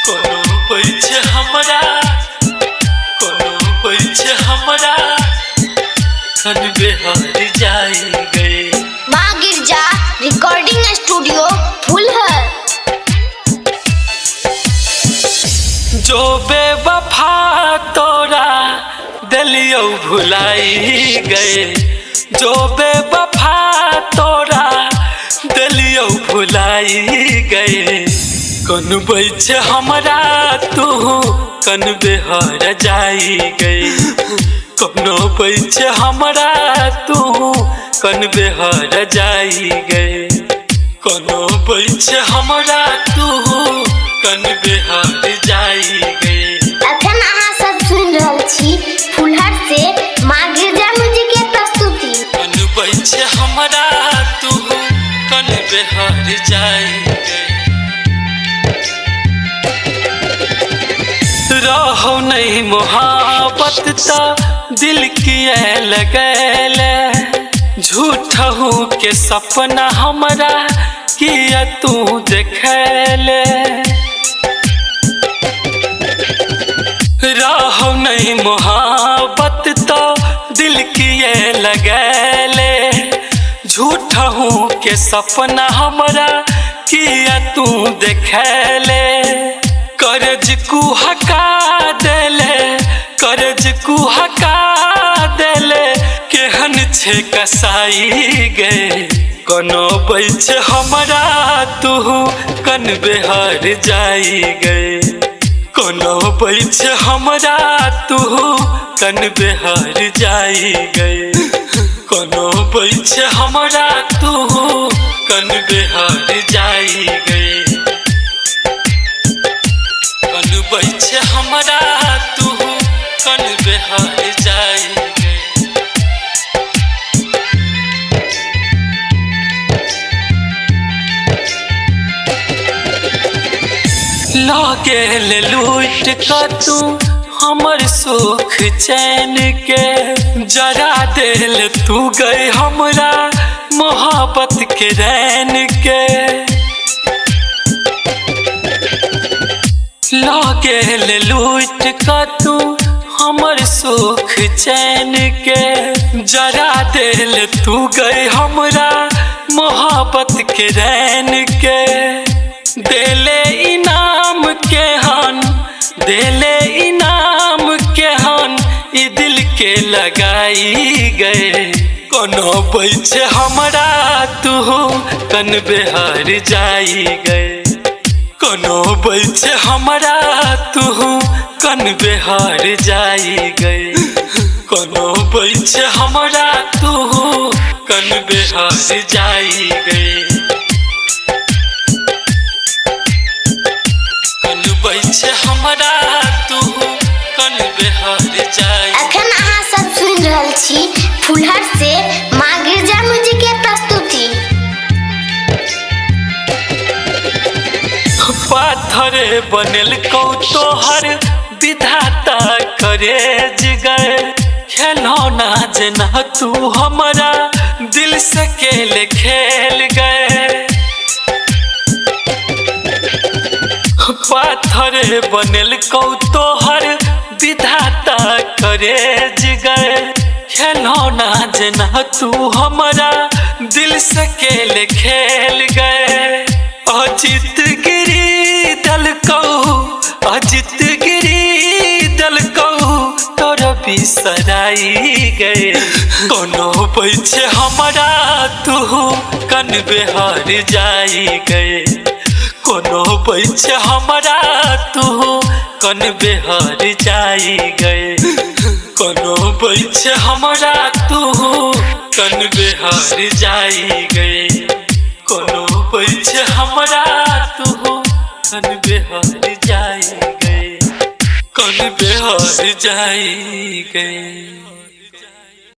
कोनो पीछे हमरा खन बेहार जाई गए। माँ गिरजा रिकॉर्डिंग स्टूडियो फुलहर। जो बेवफा तोरा दिलियो भुलाई गए, जो बेवफा तोरा दिलियो भुलाई गए। कन बैठे हमरा तू कन बेहार जाई गए, कनो बैठे हमरा तू कन बेहार जाई गए, कनो बैठे हमरा तू कन बेहार जाई गए। अखन अहाँ सब सुन रहल छी फुलहर से माँ गिरजा म्यूजिक के प्रस्तुति। कन बैठे हमरा तू कन बेहार जाई गए। रहो नहीं मोहब्बत ता दिल किए लगैले, झूठहू के सपना हमरा किया तू देखैले। रहो नहीं मोहब्बत ता दिल किए लगैले, झूठहू के सपना हमरा किया तू देखैले। करज कुहका देले, करज कुहका देले, केहन छे कसाई गए। कोनो बैठे हमरा तू कन बेहार जाई गए, कोनो बैठे हमरा तू कन बेहार जाई गए, कोनो बैठे हमरा तू कन बेहार जाई गए। कन बैठे हमरा तू कन बेहार जाई गए। लागेल लूट का तू हमर सुख चैन के, जरा दिल तू गए हमरा मोहब्बत के रैन के। लागेल लूट का तू हमर सुख चैन के, जरा दिल तू गए हमरा मोहब्बत के रैन के। देले इनाम के हन, देले इनाम के हन, ई दिल के लगाई गए। कोनो बैठे हमरा तू कन बेहार जाई गए, कोनो बैठे हमरा तू कन बेहार जाई गए, कोनो बैठे हमरा तू कन बेहार जाई गए। कन बैठे हमरा तू कन बेहार जाई। अखन अहाँ सब सुन रहल छी फुलहर से माँ गिरजा म्यूजिक के प्रस्तुति। पाथरे बनल कौ तोहर विधाता करे जिगर, खिलौना जना तू हमरा दिल से खेल खेल गए। पाथरे बनल कौ तोहर विधाता करे जिगर, खिलौना जना तू हमरा दिल से खेल खेल गए। अजित गिरी दल कहू, अजित गिरी दल कहू, तोरा बिसराई गए। कोनो बैठे हमरा तू कन बेहार जाई गए, कोनो बैठे हमरा तू कन बेहार जाई गए, कोनो बैठे हमरा तू कन बेहार जाई गए, कोनो बैठे हमरा तू कन बेहार जाई गए, कन बेहार जाई गए।